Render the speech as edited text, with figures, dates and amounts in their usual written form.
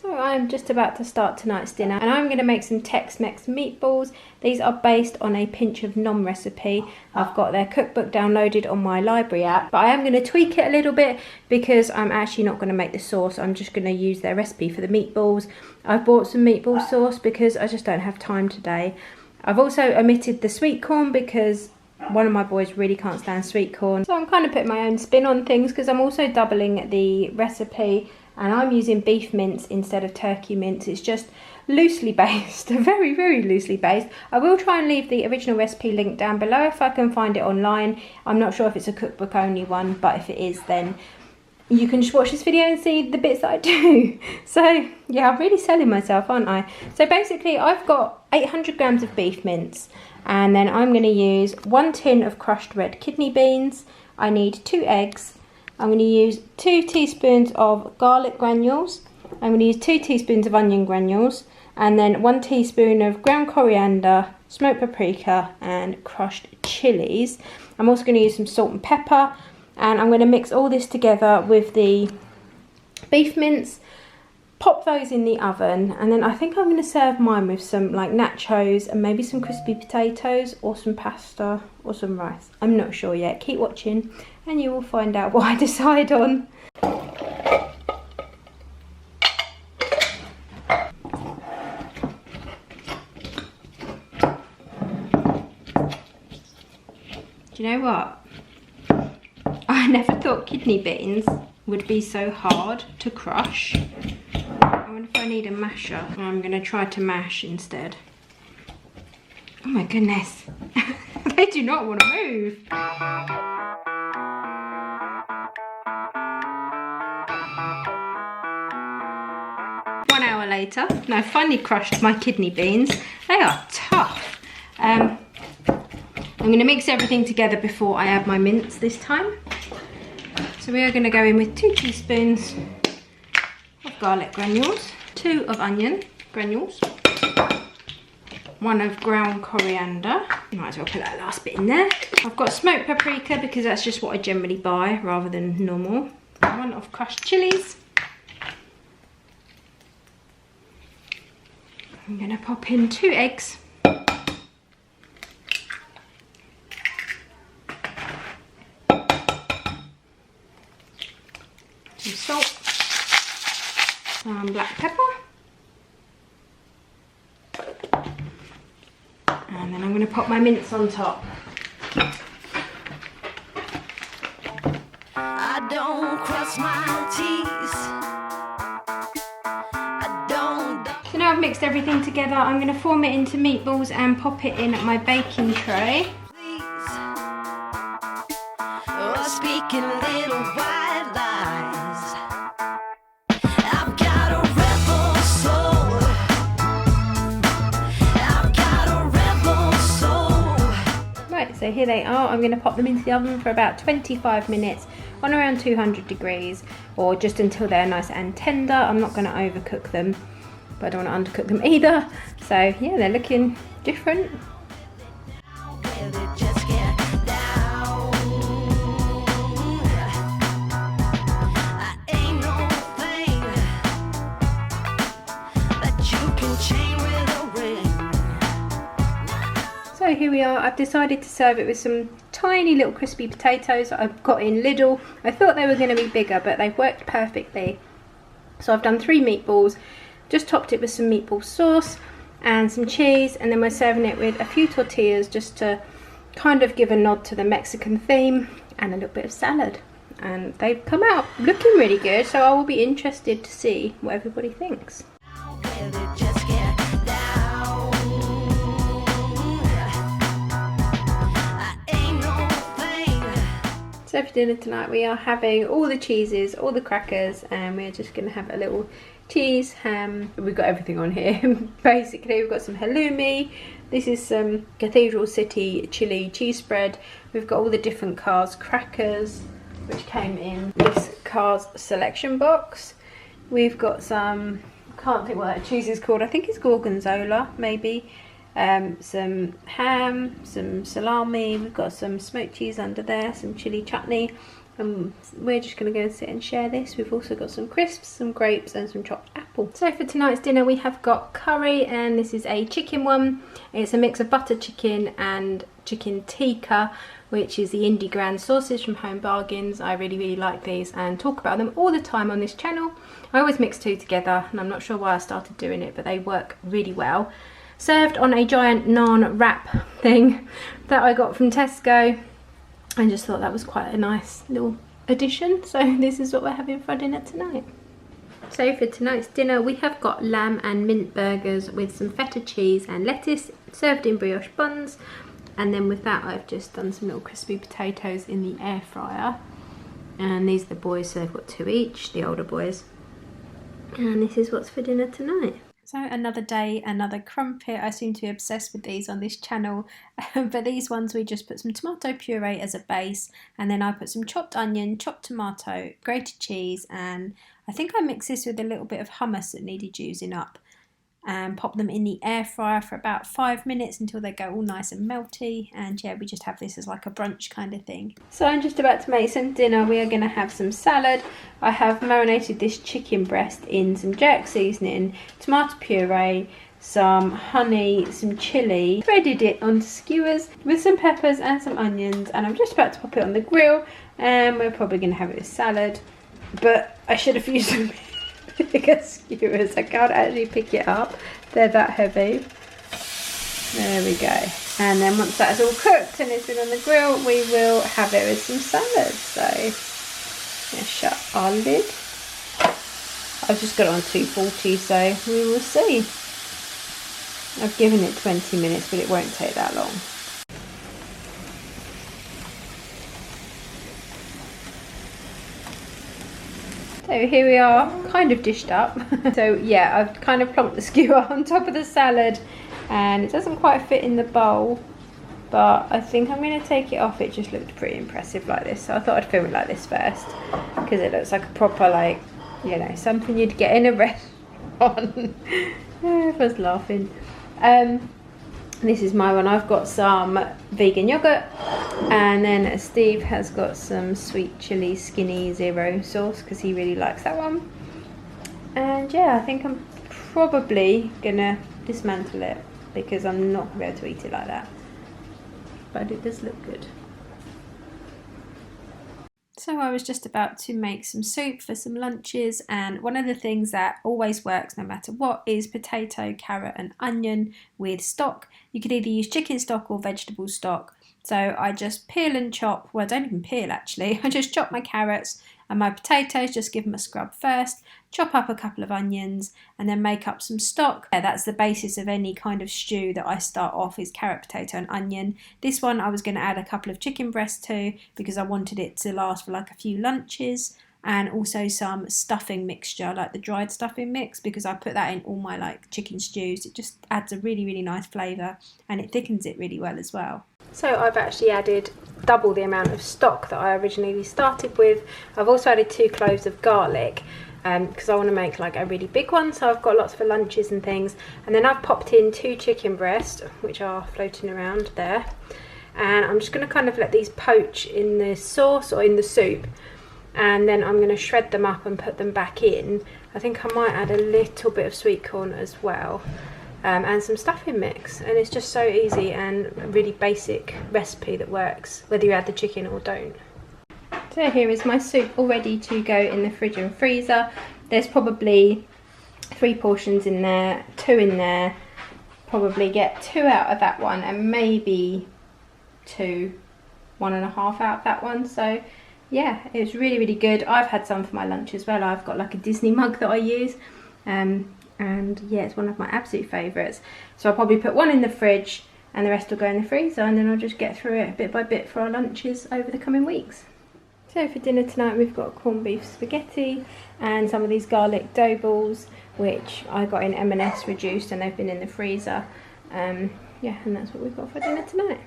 So I'm just about to start tonight's dinner and I'm going to make some Tex-Mex meatballs. These are based on a pinch of nom recipe. I've got their cookbook downloaded on my library app, but I am going to tweak it a little bit because I'm actually not going to make the sauce. I'm just going to use their recipe for the meatballs. I've bought some meatball sauce because I just don't have time today. I've also omitted the sweet corn because one of my boys really can't stand sweet corn. So I'm kind of putting my own spin on things because I'm also doubling the recipe. And I'm using beef mince instead of turkey mince. It's just loosely based, very, very loosely based. I will try and leave the original recipe link down below if I can find it online. I'm not sure if it's a cookbook only one, but if it is, then you can just watch this video and see the bits that I do. So yeah, I'm really selling myself, aren't I? So basically I've got 800 grams of beef mince, and then I'm going to use 1 tin of crushed red kidney beans. I need 2 eggs. I'm going to use 2 teaspoons of garlic granules. I'm going to use 2 teaspoons of onion granules, and then 1 teaspoon of ground coriander, smoked paprika and crushed chilies. I'm also going to use some salt and pepper, and I'm going to mix all this together with the beef mince, pop those in the oven, and then I think I'm going to serve mine with some like nachos and maybe some crispy potatoes or some pasta or some rice. I'm not sure yet. Keep watching and you will find out what I decide on. Do you know what? I never thought kidney beans would be so hard to crush. I wonder if I need a masher. I'm going to try to mash instead. Oh my goodness. They do not want to move. 1 hour later, and I finally crushed my kidney beans. They are tough. I'm going to mix everything together before I add my mince this time. So we are going to go in with 2 teaspoons of garlic granules, 2 of onion granules, 1 of ground coriander. Might as well put that last bit in there. I've got smoked paprika because that's just what I generally buy rather than normal. 1 of crushed chilies. I'm going to pop in 2 eggs. Some salt. Some black pepper. And then I'm going to pop my mince on top. I don't cross my T's. So now I've mixed everything together, I'm going to form it into meatballs and pop it in my baking tray. Speaking little white lies. I've got a rebel soul. I've got a rebel soul. Right, so here they are. I'm going to pop them into the oven for about 25 minutes on around 200 degrees, or just until they're nice and tender. I'm not going to overcook them, but I don't want to undercook them either. So yeah, they're looking different. So here we are. I've decided to serve it with some tiny little crispy potatoes that I've got in Lidl. I thought they were going to be bigger, but they've worked perfectly. So I've done 3 meatballs, just topped it with some meatball sauce and some cheese, and then we're serving it with a few tortillas just to kind of give a nod to the Mexican theme, and a little bit of salad. And they've come out looking really good, so I will be interested to see what everybody thinks. So for dinner tonight we are having all the cheeses, all the crackers, and we're just going to have a little cheese, ham. We've got everything on here. Basically we've got some halloumi. This is some Cathedral City chili cheese spread. We've got all the different Cars crackers which came in this Cars selection box. We've got some, I can't think what that cheese is called, I think it's gorgonzola maybe. Some ham, some salami, we've got some smoked cheese under there, some chili chutney, we're just going to go and sit and share this. We've also got some crisps, some grapes and some chopped apple. So for tonight's dinner we have got curry, and this is a chicken one. It's a mix of butter chicken and chicken tikka, which is the indie grand sausage from Home Bargains. I really like these and talk about them all the time on this channel. I always mix two together and I'm not sure why I started doing it, but they work really well. Served on a giant naan wrap thing that I got from Tesco. I just thought that was quite a nice little addition. So this is what we're having for dinner tonight. So for tonight's dinner we have got lamb and mint burgers with some feta cheese and lettuce, served in brioche buns. And then with that I've just done some little crispy potatoes in the air fryer. And these are the boys, so they've got two each, the older boys. And this is what's for dinner tonight. So another day, another crumpet. I seem to be obsessed with these on this channel. But these ones we just put some tomato puree as a base, and then I put some chopped onion, chopped tomato, grated cheese, and I think I mixed this with a little bit of hummus that needed using up. And pop them in the air fryer for about 5 minutes until they go all nice and melty. And yeah, we just have this as like a brunch kind of thing. So I'm just about to make some dinner. We are going to have some salad. I have marinated this chicken breast in some jerk seasoning, tomato puree, some honey, some chilli, threaded it onto skewers with some peppers and some onions, and I'm just about to pop it on the grill, and we're probably going to have it with salad. But I should have used some bigger skewers. I can't actually pick it up, they're that heavy. There we go. And then once that's all cooked and it's been on the grill, we will have it with some salad. So let's shut our lid. I've just got it on 240, so we will see. I've given it 20 minutes, but it won't take that long. So here we are, kind of dished up. So yeah, I've kind of plonked the skewer on top of the salad and it doesn't quite fit in the bowl, but I think I'm going to take it off. It just looked pretty impressive like this, so I thought I'd film it like this first because it looks like a proper, like, you know, something you'd get in a restaurant. Everyone's laughing. This is my one. I've got some vegan yogurt, and then Steve has got some sweet chili skinny zero sauce because he really likes that one. And yeah, I think I'm probably gonna dismantle it because I'm not gonna be able to eat it like that, but it does look good. So I was just about to make some soup for some lunches, and one of the things that always works no matter what is potato, carrot and onion with stock. You could either use chicken stock or vegetable stock. So I just peel and chop, well I don't even peel actually, I just chop my carrots and my potatoes, just give them a scrub first, chop up a couple of onions and then make up some stock. Yeah, that's the basis of any kind of stew that I start off, is carrot, potato and onion. This one I was going to add a couple of chicken breasts to because I wanted it to last for like a few lunches, and also some stuffing mixture, like the dried stuffing mix, because I put that in all my like chicken stews. It just adds a really nice flavour and it thickens it really well as well. So I've actually added double the amount of stock that I originally started with. I've also added 2 cloves of garlic because I want to make like a really big one, so I've got lots for lunches and things. And then I've popped in 2 chicken breasts, which are floating around there, and I'm just going to kind of let these poach in the sauce or in the soup, and then I'm going to shred them up and put them back in. I think I might add a little bit of sweet corn as well. And some stuffing mix, and it's just so easy and a really basic recipe that works whether you add the chicken or don't. So here is my soup all ready to go in the fridge and freezer. There's probably 3 portions in there, 2 in there, probably get 2 out of that one and maybe 1.5 out of that one. So yeah, it was really good. I've had some for my lunch as well. I've got like a Disney mug that I use, and yeah, it's one of my absolute favourites. So I'll probably put 1 in the fridge and the rest will go in the freezer, and then I'll just get through it bit by bit for our lunches over the coming weeks. So for dinner tonight we've got corned beef spaghetti and some of these garlic dough balls, which I got in M&S reduced and they've been in the freezer. Yeah, and that's what we've got for dinner tonight.